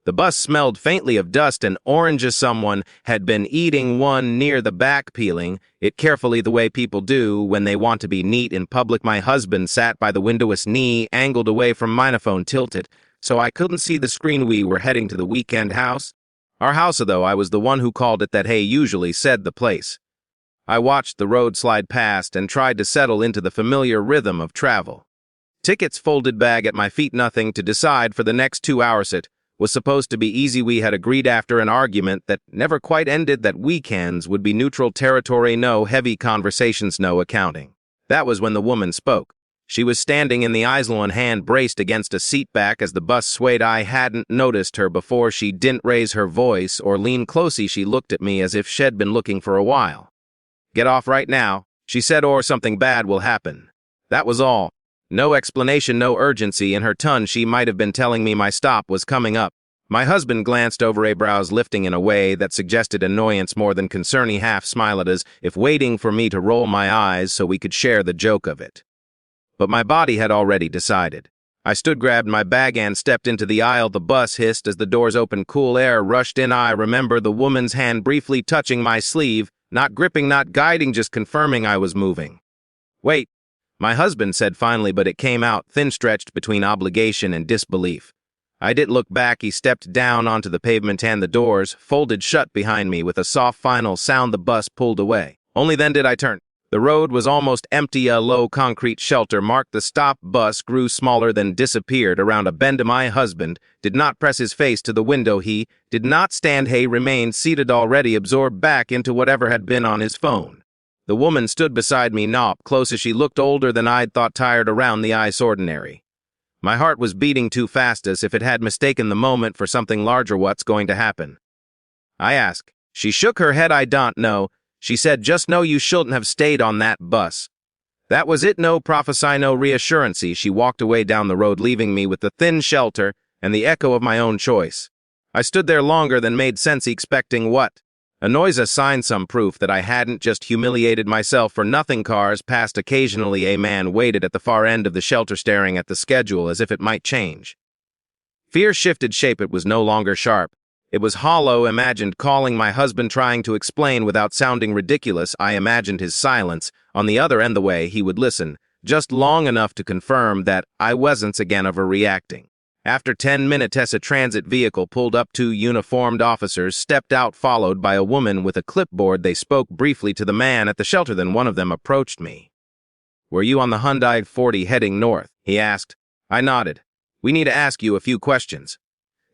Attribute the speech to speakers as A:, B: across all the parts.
A: The bus smelled faintly of dust and orange as someone had been eating one near the back, peeling it carefully the way people do when they want to be neat in public. My husband sat by the windowless knee, angled away from mine, phone tilted, so I couldn't see the screen. We were heading to the weekend house. Our house, though I was the one who called it that, Hay usually said the place. I watched the road slide past and tried to settle into the familiar rhythm of travel. Tickets, folded bag at my feet, nothing to decide for the next 2 hours. It was supposed to be easy. We had agreed after an argument that never quite ended that weekends would be neutral territory, no heavy conversations, no accounting. That was when the woman spoke. She was standing in the aisle, one hand braced against a seat back as the bus swayed. I hadn't noticed her before. She didn't raise her voice or lean closely. She looked at me as if she'd been looking for a while. "Get off right now," she said, "or something bad will happen." That was all. No explanation, no urgency in her tone. She might have been telling me my stop was coming up. My husband glanced over, eyebrows lifting in a way that suggested annoyance more than concern. He half smiled as if waiting for me to roll my eyes so we could share the joke of it. But my body had already decided. I stood, grabbed my bag, and stepped into the aisle. The bus hissed as the doors opened. Cool air rushed in. I remember the woman's hand briefly touching my sleeve, not gripping, not guiding, just confirming I was moving. "Wait," my husband said finally, but it came out thin-stretched between obligation and disbelief. I didn't look back. He stepped down onto the pavement and the doors folded shut behind me. With a soft final sound, the bus pulled away. Only then did I turn. The road was almost empty. A low concrete shelter marked the stop. Bus grew smaller, then disappeared around a bend. My husband did not press his face to the window. He did not stand. He remained seated, already absorbed back into whatever had been on his phone. The woman stood beside me, not close as she looked older than I'd thought, tired around the eyes, ordinary. My heart was beating too fast, as if it had mistaken the moment for something larger. "What's going to happen?" I asked. She shook her head. "I don't know," she said. "Just know you shouldn't have stayed on that bus." That was it. No prophecy, no reassurance. She walked away down the road, leaving me with the thin shelter and the echo of my own choice. I stood there longer than made sense, expecting what? A noise, a sign, some proof that I hadn't just humiliated myself for nothing. Cars passed occasionally. A man waited at the far end of the shelter, staring at the schedule as if it might change. Fear shifted shape. It was no longer sharp. It was hollow. Imagined calling my husband, trying to explain without sounding ridiculous. I imagined his silence on the other end, the way he would listen, just long enough to confirm that I wasn't again overreacting. After 10 minutes, a transit vehicle pulled up. 2 uniformed officers stepped out, followed by a woman with a clipboard. They spoke briefly to the man at the shelter, then one of them approached me. "Were you on the Hyundai 40 heading north?" he asked. I nodded. "We need to ask you a few questions."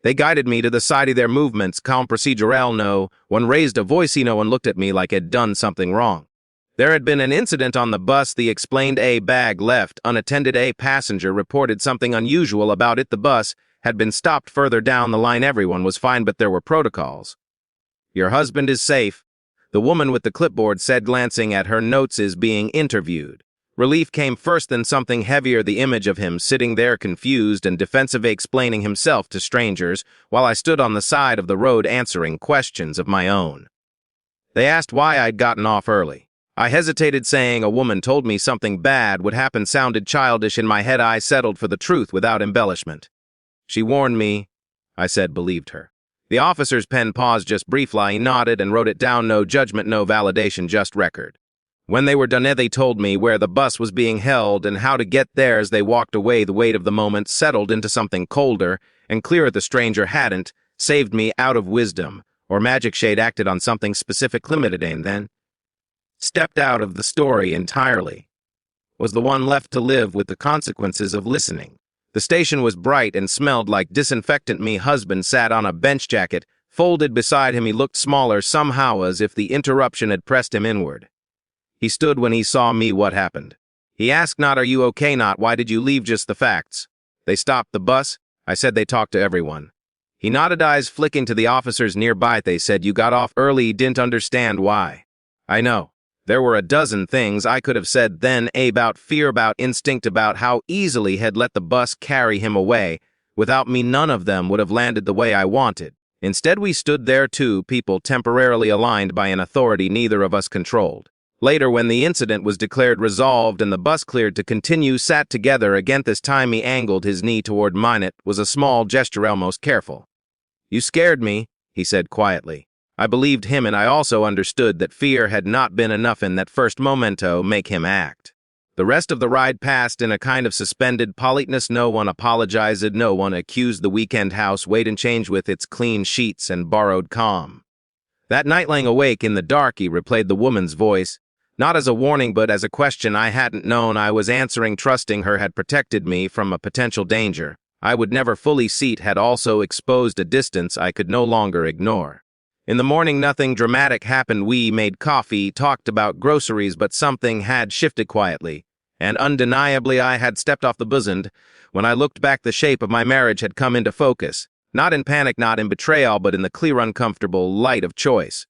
A: They guided me to the side of their movements. "Calm procedural, no." One raised a voice. No one looked at me like I'd done something wrong. There had been an incident on the bus, they explained. A bag left unattended. A passenger reported something unusual about it. The bus had been stopped further down the line. Everyone was fine, but there were protocols. "Your husband is safe," the woman with the clipboard said, glancing at her notes. "Is being interviewed." Relief came first, then something heavier. The image of him sitting there, confused and defensive, explaining himself to strangers, while I stood on the side of the road answering questions of my own. They asked why I'd gotten off early. I hesitated, saying a woman told me something bad would happen sounded childish. In my head, I settled for the truth without embellishment. "She warned me," I said, believed her. The officer's pen paused just briefly. I nodded and wrote it down. No judgment, no validation, just record. When they were done, they told me where the bus was being held and how to get there. As they walked away, the weight of the moment settled into something colder and clearer. The stranger hadn't saved me out of wisdom or magic. Shade acted on something specific, limited, and then stepped out of the story entirely. Was the one left to live with the consequences of listening. The station was bright and smelled like disinfectant. Me husband sat on a bench, jacket folded beside him. He looked smaller somehow, as if the interruption had pressed him inward. He stood when he saw me. "What happened?" he asked. "Not are you okay, not why did you leave, just the facts." "They stopped the bus," I said. "They talked to everyone." He nodded, eyes flicking to the officers nearby. "They said you got off early, he didn't understand why." I know. There were a dozen things I could have said then, about fear, about instinct, about how easily had let the bus carry him away. Without me, none of them would have landed the way I wanted. Instead, we stood there, 2 people temporarily aligned by an authority neither of us controlled. Later, when the incident was declared resolved and the bus cleared to continue, sat together again. This time he angled his knee toward mine. It was a small gesture, almost careful. "You scared me," he said quietly. I believed him, and I also understood that fear had not been enough in that first momento make him act. The rest of the ride passed in a kind of suspended politeness. No one apologized, no one accused the weekend house wait and change with its clean sheets and borrowed calm. That night, lying awake in the dark, he replayed the woman's voice, not as a warning but as a question I hadn't known I was answering. Trusting her had protected me from a potential danger I would never fully see had also exposed a distance I could no longer ignore. In the morning, nothing dramatic happened. We made coffee, talked about groceries, but something had shifted quietly, and undeniably I had stepped off the bosom. When I looked back, the shape of my marriage had come into focus, not in panic, not in betrayal, but in the clear, uncomfortable light of choice.